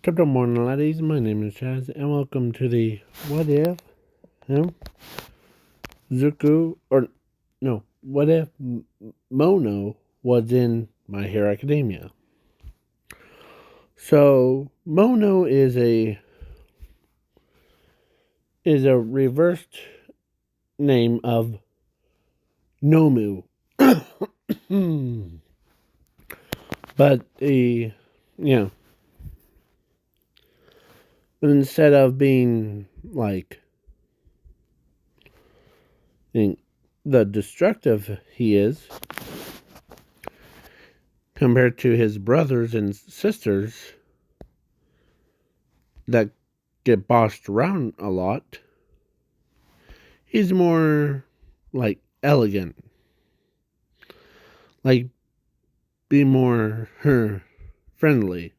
Good morning, laddies. My name is Chaz, and welcome to the What If, Zuko, or no, What If Mono was in My Hero Academia. So, Mono is a reversed name of Nomu. But but instead of being like the destructive he is, compared to his brothers and sisters that get bossed around a lot, he's more like elegant, like be more friendly.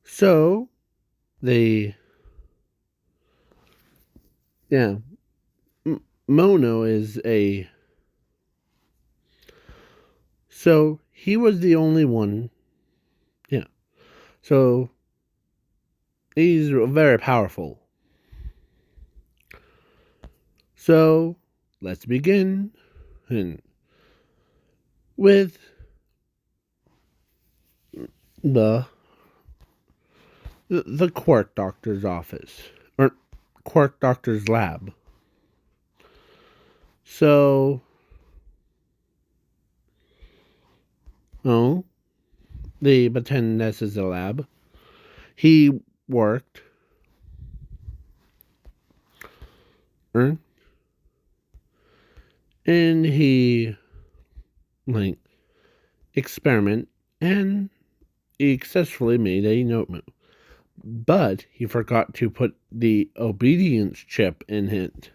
So they, yeah, Mono is a. So he was the only one. Yeah. So he's very powerful. So let's begin with the the Quark Doctor's office, or Quark Doctor's lab. So, oh, they pretend this is a lab. He worked, er, and he like experiment, and he successfully made a notebook. But he forgot to put the obedience chip in it.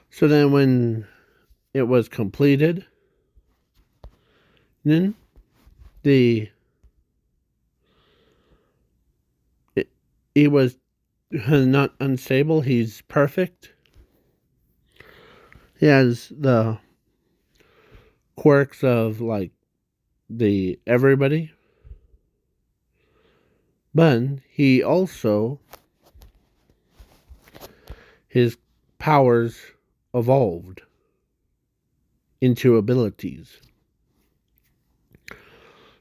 So then, when it was completed, then the he was not unstable. He's perfect. He has the quirks of like the everybody, but he also his powers evolved into abilities.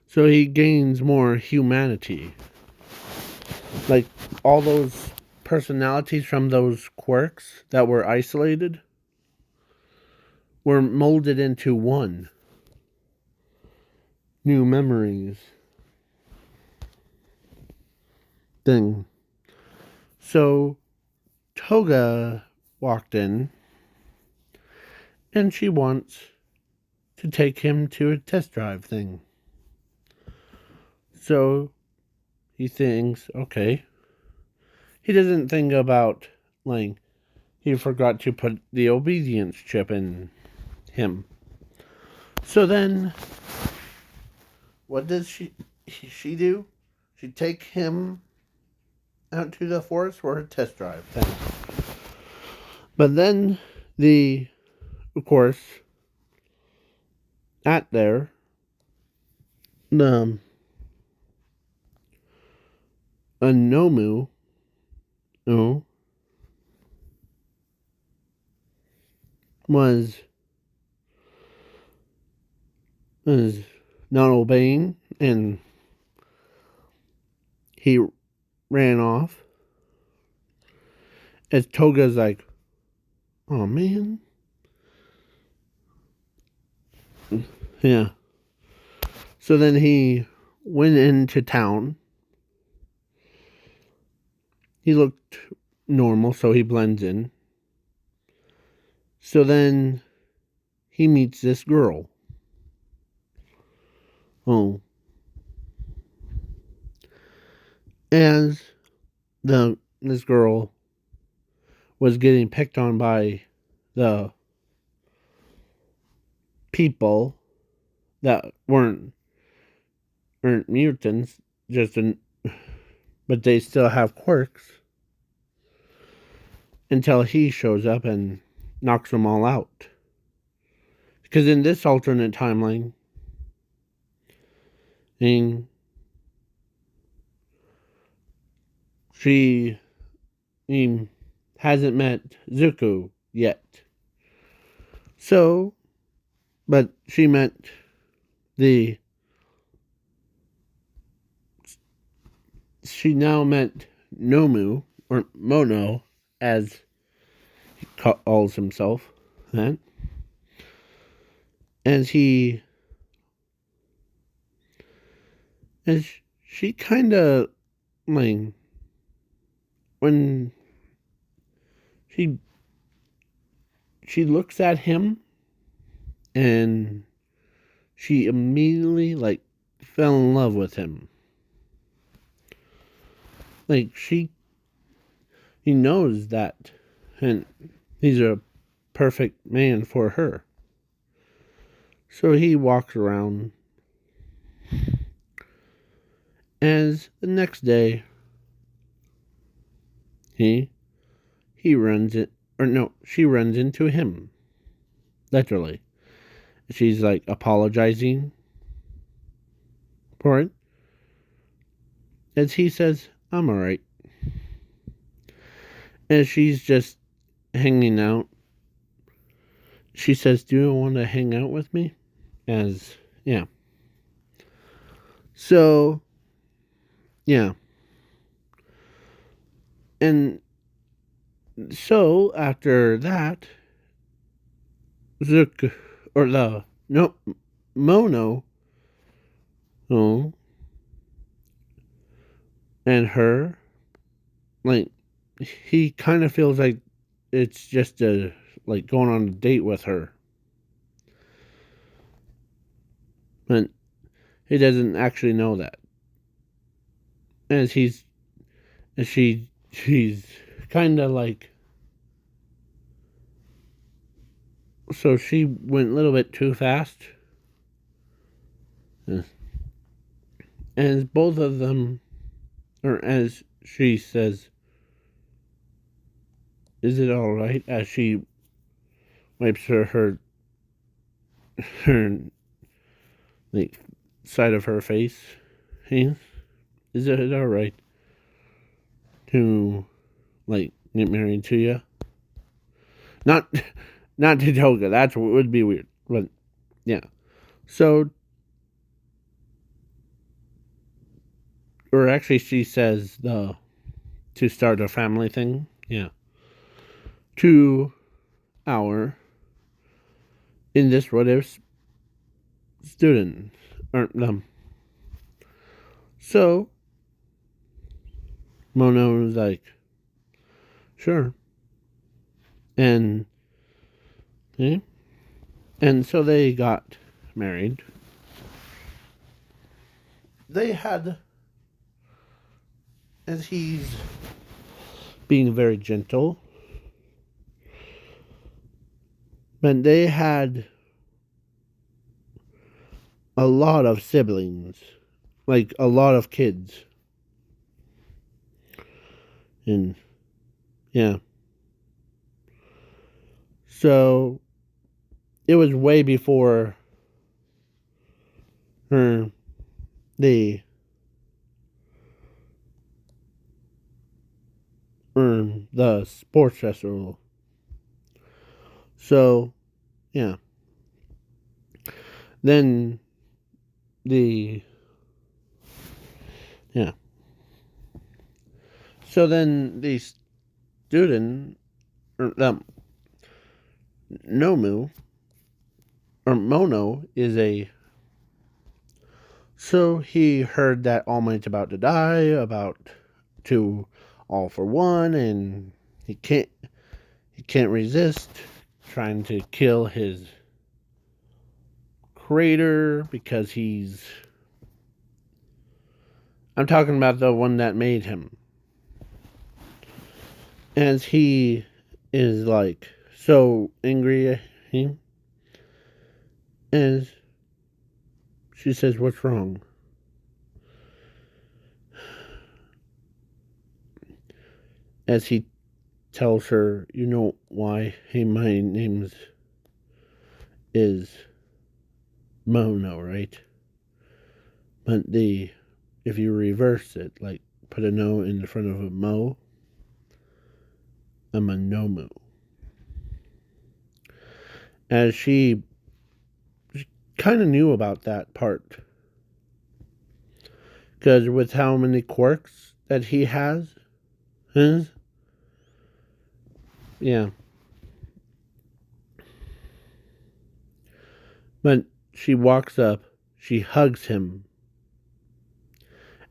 So he gains more humanity. Like all those personalities from those quirks that were isolated were molded into one. New memories thing. So Toga walked in and she wants to take him to a test drive thing. So he thinks, okay. He doesn't think about, like, he forgot to put the obedience chip in him. So then, what does she do? She take him out to the forest for a test drive thing. But then, of course, at there, the a Nomu, oh, was was not obeying, and he ran off. As Toga's like, oh man, yeah. So then he went into town. He looked normal, so he blends in. So then he meets this girl. Oh. As this girl was getting picked on by the people that weren't mutants, but they still have quirks, until he shows up and knocks them all out. Because in this alternate timeline, she hasn't met Zuko yet. So, but she met she now met Nomu, or Mono, as he calls himself, that. As he, as she kind of, like, when she looks at him, and she immediately, like, fell in love with him. Like, he knows that, and he's a perfect man for her. So he walks around. As the next day, he runs it, or no, she runs into him. Literally. She's like apologizing for it. As he says, I'm alright. As she's just hanging out, she says, do you want to hang out with me? As, yeah. So, yeah. And so, after that, Zook, or the, no, Mono, oh, and her, like, he kind of feels like it's just like going on a date with her. But he doesn't actually know that. As she's kind of like, so she went a little bit too fast. As both of them, or as she says, is it alright? As she wipes her like, side of her face. Hey, is it alright to, like, get married to you? Not to Toga, that's what would be weird. But, yeah. So, or actually she says to start a family thing. Yeah. To our, in this what if, students, or them. So, Mono was like, sure. And, yeah. And so they got married. They had, as he's being very gentle, but they had a lot of siblings, like a lot of kids. And, yeah. So, it was way before her, the sports festival. So, yeah. Then yeah. So then the student, or Nomu, or Mono, is a, so he heard that All Might's about to die, about to All for One, and he can't resist trying to kill his creator because I'm talking about the one that made him. As he is like so angry at him. As she says, what's wrong? As he tells her, you know why? Hey, my name is Mono, right? But if you reverse it, like put a no in front of a mo, a monomu. As she kind of knew about that part. Because with how many quirks that he has, yeah. But she walks up, she hugs him.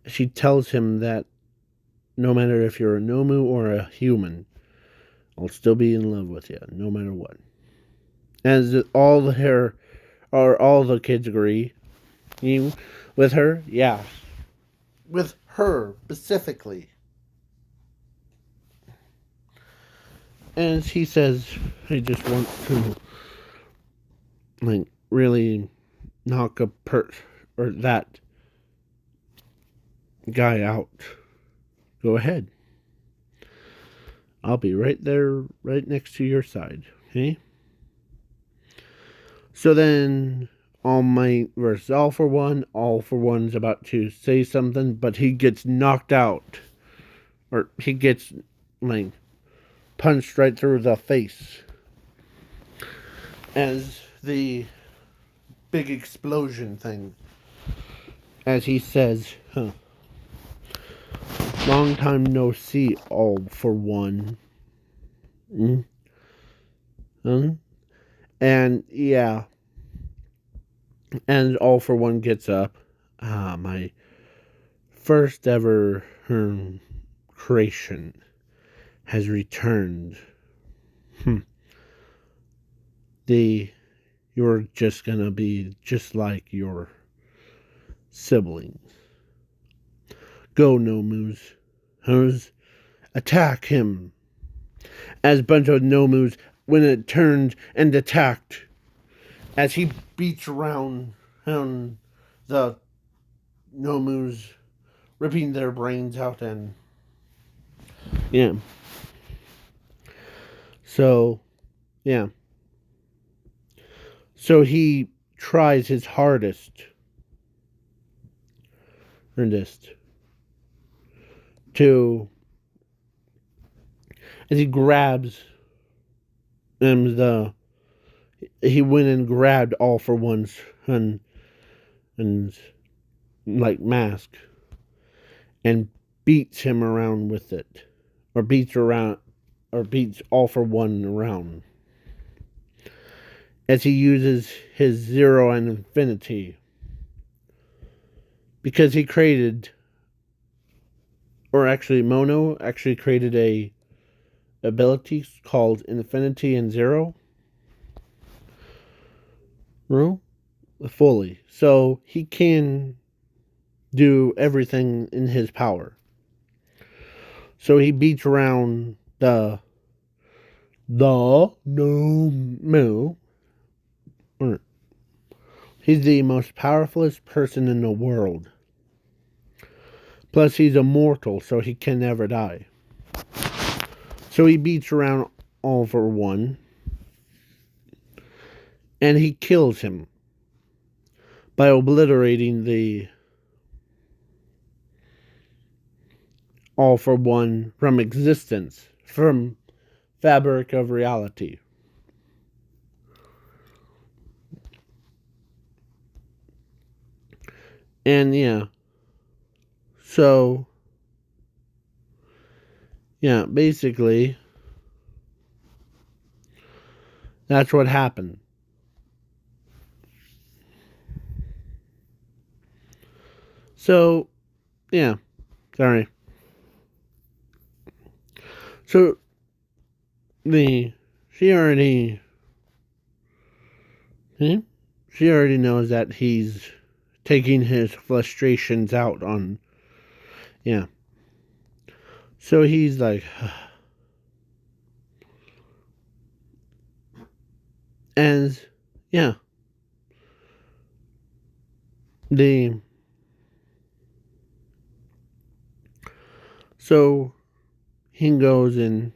She tells him that no matter if you're a Nomu or a human, I'll still be in love with you, no matter what. As all the kids agree, you with her, yeah, with her specifically. And he says he just wants to like really knock or that guy out. Go ahead. I'll be right there, right next to your side. Okay? So then, All Might versus All for One. All for One's about to say something, but he gets knocked out. Or he gets, like, punched right through the face. As the big explosion thing. As he says, long time no see, All for One. And yeah. And All for One gets up. My first ever creation has returned. You're just gonna be just like your siblings. Go, Nomus. Attack him. As a bunch of Nomus, when it turned and attacked, as he beats around the Nomus, ripping their brains out and yeah. So, yeah. So he tries his hardest to, as he grabs he went and grabbed All for One's and like mask and beats him around with it, or beats All for One around as he uses his zero and infinity, because he created, or actually Mono actually created a ability called Infinity and Zero fully, so he can do everything in his power. So he beats around the no. He's the most powerfulest person in the world. Plus, he's immortal, so he can never die. So he beats around All for One, and he kills him by obliterating the All for One from existence, from fabric of reality. And yeah. So, yeah, basically, that's what happened. So, yeah, sorry. So, she already knows that he's taking his frustrations out on, yeah. So he's like, and yeah, so he goes and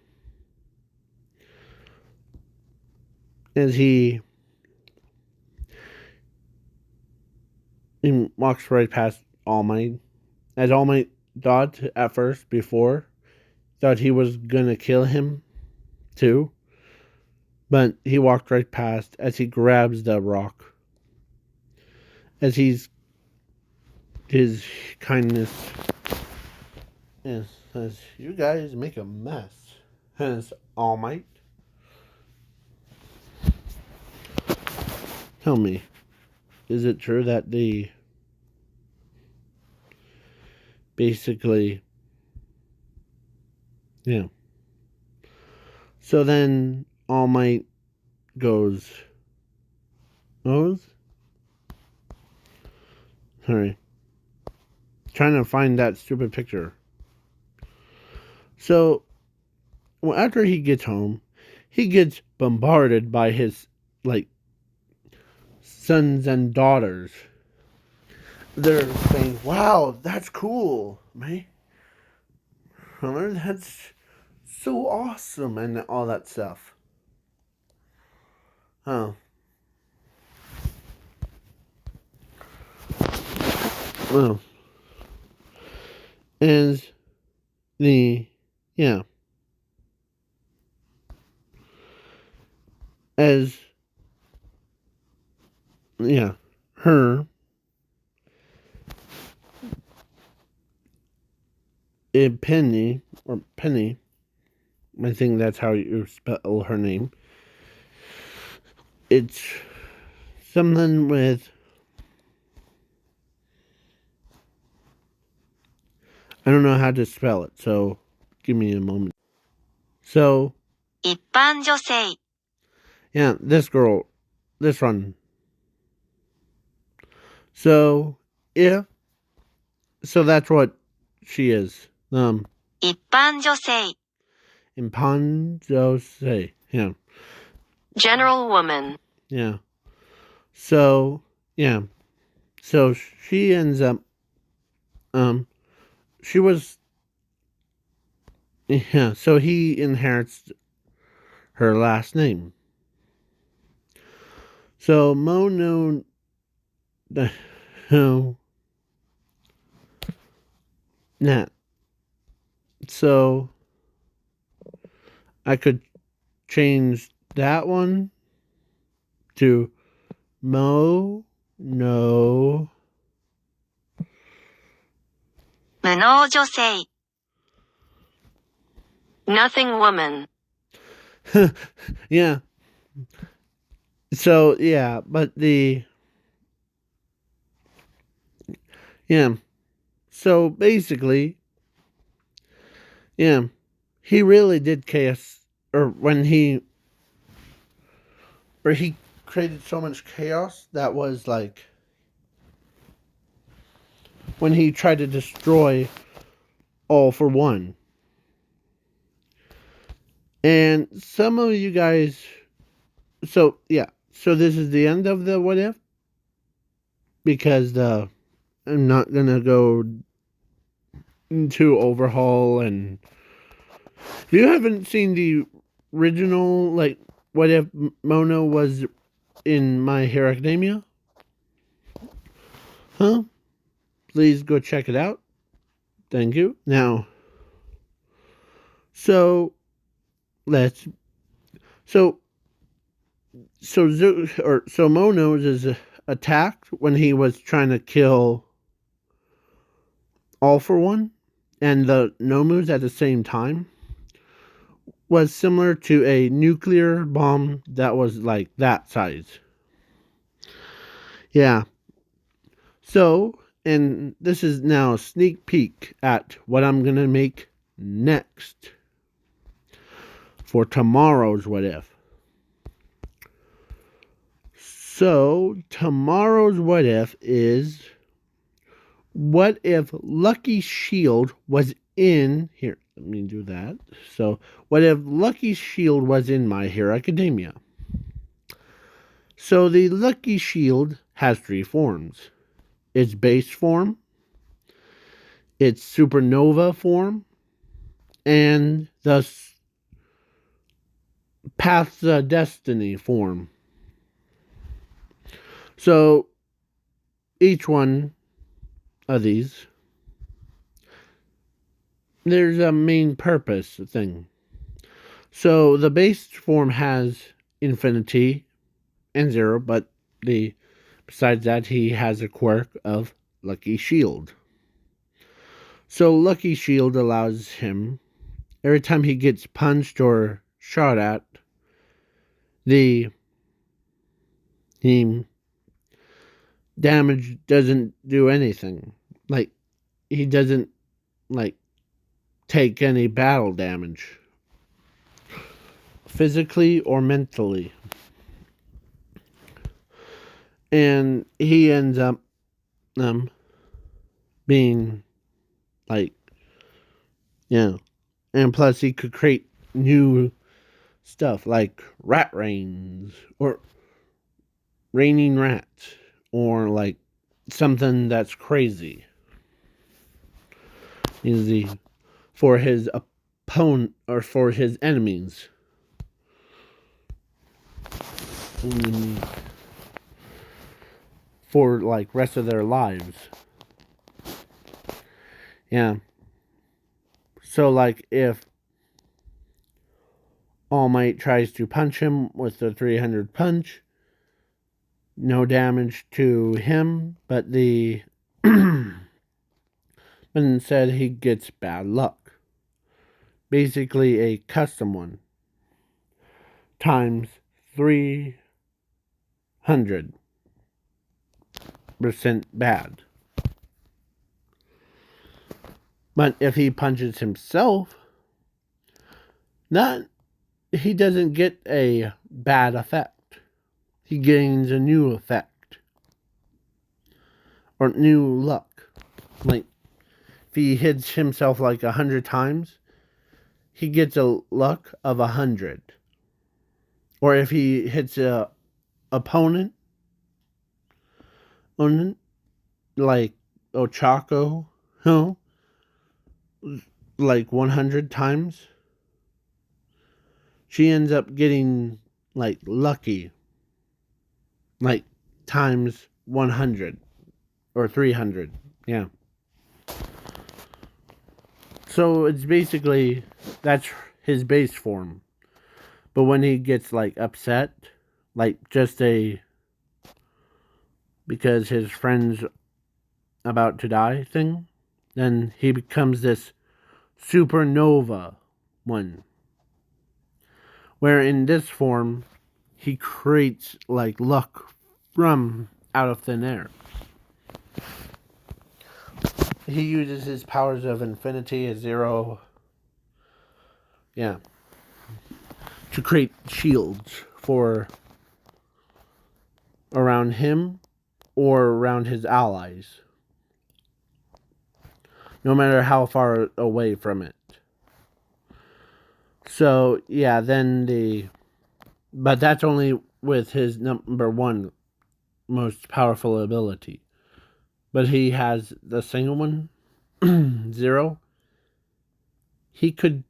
as he walks right past All Might, as All Might thought at first, before, thought he was gonna kill him too. But he walked right past as he grabs the rock. As his kindness says, "You guys make a mess." As All Might. Tell me, is it true that they basically, yeah. So then All Might goes, sorry, trying to find that stupid picture. So, well, after he gets home, he gets bombarded by his, like, sons and daughters. They're saying, "Wow, that's cool, man. That's so awesome," and all that stuff. Oh. Well. And yeah. As, yeah, her, Penny, I think that's how you spell her name. It's something with, I don't know how to spell it, so give me a moment. So, 一般女性 yeah, this girl, this one. So, yeah, so that's what she is. 一般女性 Impanjose, yeah. General woman. Yeah. So, yeah. So she ends up, she was, yeah, so he inherits her last name. So Mono, Nat. So I could change that one to Mo, no. 無能女性 Nothing woman. Yeah. So, yeah, but yeah. So basically, yeah, he really did chaos, or he created so much chaos that was like, when he tried to destroy All for One. And some of you guys, so yeah, so this is the end of the What If, because I'm not gonna go into Overhaul, and if you haven't seen the original, like, What If Mono was in My Hero Academia, please go check it out. Thank you. Now, so let's so Mono is attacked when he was trying to kill All for One, and the Nomus at the same time, was similar to a nuclear bomb that was like that size. Yeah. So, and this is now a sneak peek at what I'm gonna make next for tomorrow's What If. So, tomorrow's What If is, what if Lucky Shield was in here? Let me do that. So, what if Lucky Shield was in My Hero Academia? So, the Lucky Shield has 3 forms: its base form, its supernova form, and the Paths of Destiny form. So, each one of these there's a main purpose thing. So the base form has infinity and zero, but besides that, he has a quirk of Lucky Shield. So Lucky Shield allows him, every time he gets punched or shot at, the damage doesn't do anything. Like, he doesn't, take any battle damage, physically or mentally. And he ends up being, and plus he could create new stuff like rat rains or raining rats or something that's crazy. Easy for his opponent or for his enemies. For rest of their lives. Yeah. So if All Might tries to punch him with the 300 punch, no damage to him, but instead he gets bad luck. Basically a custom one. Times 300% bad. But if he punches himself, he doesn't get a bad effect. He gains a new effect. Or new luck. If he hits himself 100 times, he gets a luck of 100. Or if he hits a opponent, like Ochako, 100 times, she ends up getting lucky, times 100 or 300. Yeah. So it's basically, that's his base form. But when he gets upset, because his friend's about to die thing, then he becomes this supernova one. Where in this form, he creates luck from out of thin air. He uses his powers of infinity, a zero, to create shields for around him or around his allies. No matter how far away from it. So, yeah, but that's only with his number one most powerful ability. But he has the single one, zero. He could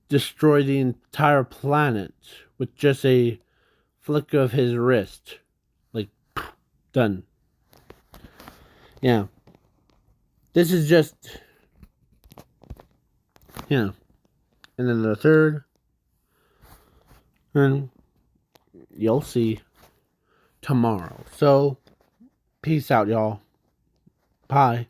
destroy the entire planet with just a flick of his wrist. Done. Yeah. This is just, and then the third, and you'll see tomorrow. So, peace out, y'all. Bye.